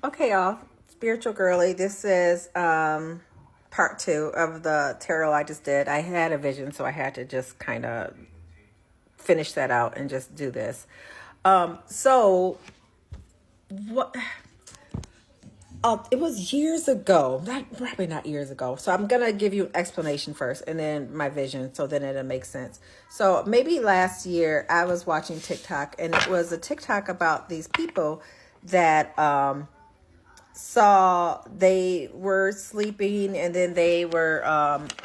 Okay, y'all. Spiritual girly. This is part 2 of the tarot I just did. I had a vision, so I had to just kind of finish that out and just do this. So what? It was years ago. Probably not years ago. So I'm gonna give you an explanation first, and then my vision, so then it'll make sense. So maybe last year I was watching TikTok, and it was a TikTok about these people that saw they were sleeping, and then they were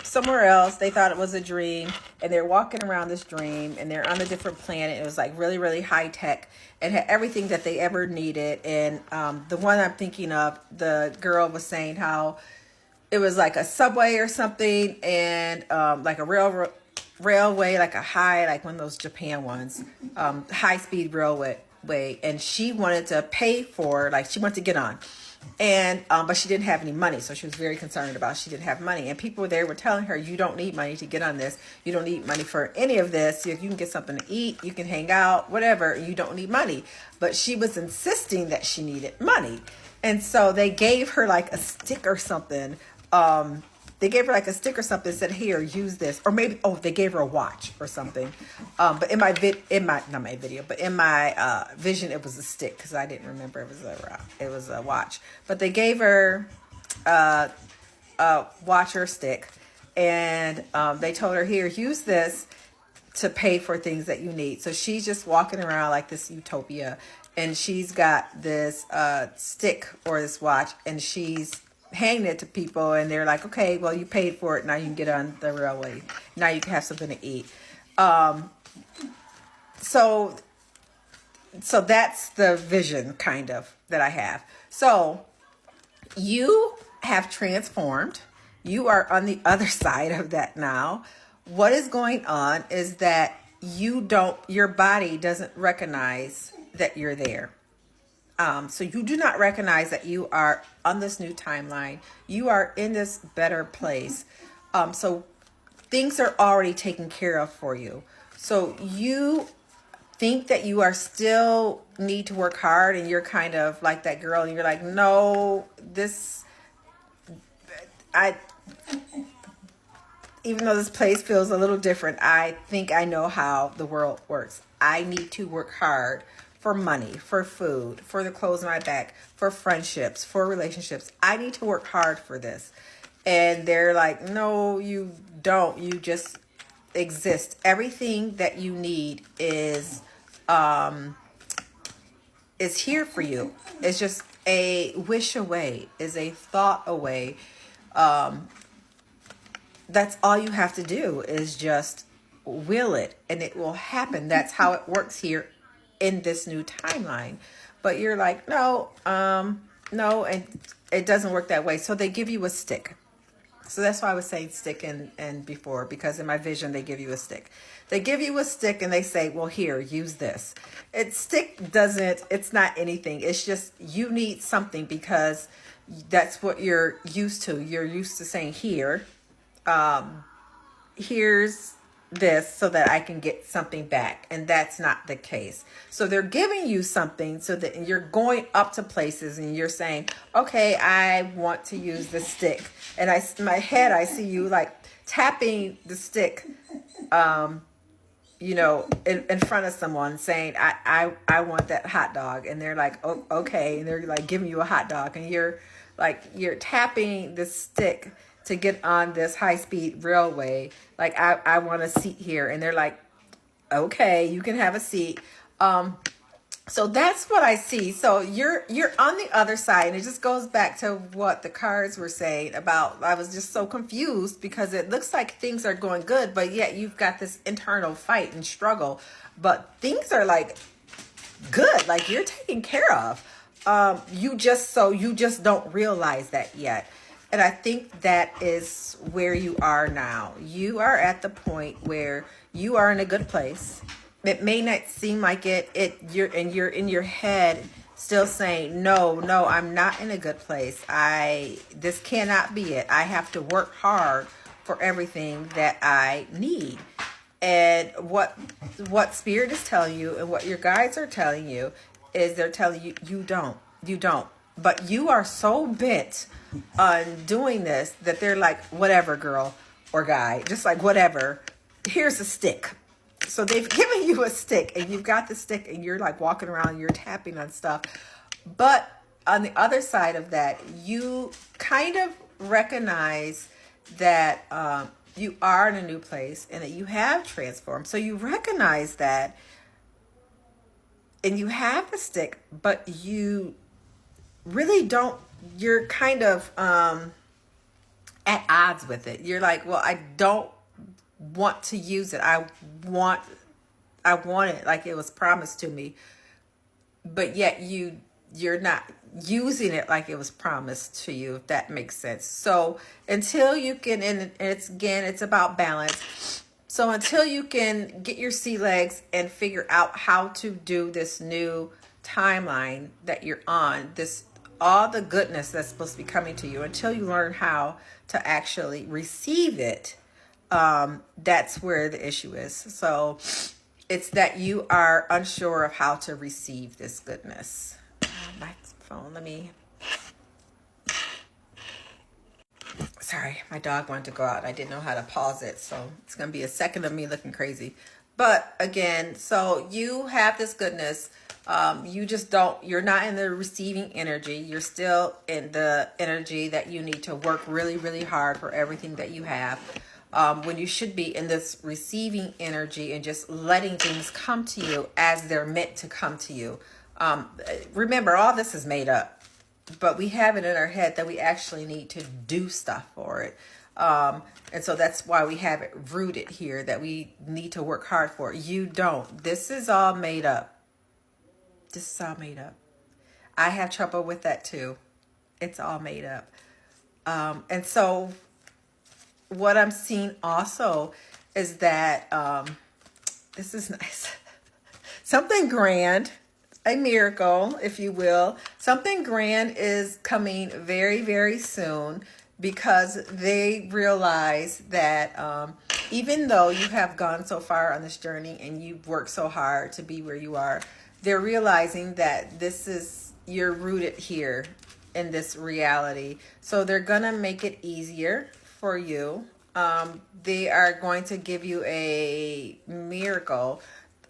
somewhere else. They thought it was a dream, and they're walking around this dream, and they're on a different planet. It was like really, really high tech and had everything that they ever needed. And the one I'm thinking of, the girl was saying how it was like a subway or something, and like a railway, like a high, like one of those Japan ones, high speed railway. And she wanted to pay for, like, she wanted to get on, and but she didn't have any money, so she was very concerned about she didn't have money. And people there were telling her, you don't need money to get on this, you don't need money for any of this, you can get something to eat, you can hang out, whatever, you don't need money. But she was insisting that she needed money, and so they gave her like a stick or something. They gave her like a stick or something, said, here, use this. Or maybe, they gave her a watch or something. But in my not my video, but in my vision, it was a stick, because I didn't remember it was a watch. But they gave her a watch or stick, and they told her, here, use this to pay for things that you need. So she's just walking around like this utopia, and she's got this stick or this watch, and she's hanging it to people, and they're like, okay, well, you paid for it, now you can get on the railway, now you can have something to eat. So that's the vision kind of that I have. So you have transformed, you are on the other side of that now. What is going on is that your body doesn't recognize that you're there. So you do not recognize that you are on this new timeline. You are in this better place. So things are already taken care of for you. So you think that you are still need to work hard, and you're kind of like that girl, and you're like, no, even though this place feels a little different, I think I know how the world works. I need to work hard for money, for food, for the clothes on my back, for friendships, for relationships. I need to work hard for this. And they're like, no, you don't. You just exist. Everything that you need is here for you. It's just a wish away, is a thought away. That's all you have to do, is just will it, and it will happen. That's how it works here in this new timeline. But you're like, no, and it doesn't work that way. So they give you a stick. So that's why I was saying stick and before, because in my vision, they give you a stick. They give you a stick, and they say, well, here, use this. It's not anything. It's just, you need something, because that's what you're used to. You're used to saying, here, here's this so that I can get something back, and that's not the case. So they're giving you something so that you're going up to places, and you're saying, okay, I want to use the stick, and in my head I see you like tapping the stick in front of someone, saying, I want that hot dog, and they're like, oh, okay, and they're like giving you a hot dog, and you're tapping the stick to get on this high-speed railway. Like, I want a seat here. And they're like, okay, you can have a seat. So that's what I see. So you're on the other side. And it just goes back to what the cards were saying about, I was just so confused, because it looks like things are going good, but yet you've got this internal fight and struggle. But things are like good, like you're taken care of. You just don't realize that yet. And I think that is where you are now. You are at the point where you are in a good place. It may not seem like it. You're in your head still saying, no, I'm not in a good place. This cannot be it. I have to work hard for everything that I need. And what Spirit is telling you, and what your guides are telling you, is they're telling you, you don't. But you are so bent on doing this that they're like, whatever, girl or guy, just like, whatever, here's a stick. So they've given you a stick, and you've got the stick, and you're like walking around and you're tapping on stuff. But on the other side of that, you kind of recognize that you are in a new place and that you have transformed. So you recognize that, and you have the stick, but you really don't, you're kind of at odds with it. You're like, well, I don't want to use it. I want it like it was promised to me, but yet you're not using it like it was promised to you, if that makes sense. So until you can, and it's about balance. So until you can get your sea legs and figure out how to do this new timeline that you're on, this, all the goodness that's supposed to be coming to you, until you learn how to actually receive it, that's where the issue is. So it's that you are unsure of how to receive this goodness. My phone, sorry, my dog wanted to go out. I didn't know how to pause it, so it's going to be a second of me looking crazy. But again, so you have this goodness. You just don't, you're not in the receiving energy. You're still in the energy that you need to work really, really hard for everything that you have. When you should be in this receiving energy and just letting things come to you as they're meant to come to you. Remember, all this is made up, but we have it in our head that we actually need to do stuff for it. And so that's why we have it rooted here, that we need to work hard for it. You don't. This is all made up. This is all made up. I have trouble with that too. It's all made up. And so what I'm seeing also is that this is nice. Something grand, a miracle, if you will. Something grand is coming very, very soon, because they realize that even though you have gone so far on this journey and you've worked so hard to be where you are, they're realizing that you're rooted here in this reality. So they're going to make it easier for you. They are going to give you a miracle.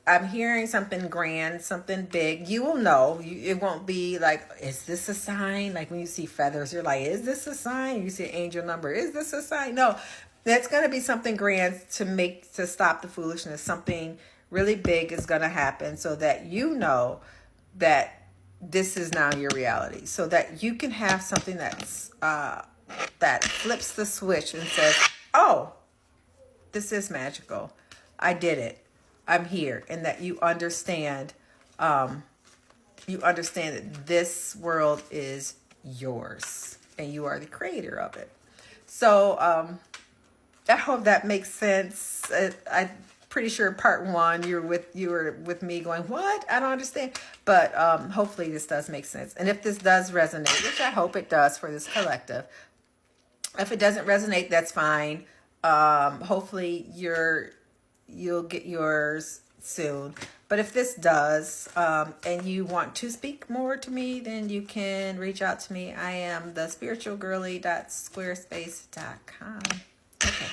I'm hearing something grand, something big. You will know. It won't be like, is this a sign? Like when you see feathers, you're like, is this a sign? You see an angel number. Is this a sign? No, that's going to be something grand to stop the foolishness. Something really big is going to happen so that you know that this is now your reality. So that you can have something that's that flips the switch and says, oh, this is magical. I did it. I'm here. And that you understand that this world is yours and you are the creator of it. So I hope that makes sense. I'm pretty sure part one you were with me going, what? I don't understand. But hopefully this does make sense. And if this does resonate, which I hope it does for this collective, if it doesn't resonate, that's fine. Hopefully you'll get yours soon. But if this does, and you want to speak more to me, then you can reach out to me. I am the spiritualgirly.squarespace.com. Okay.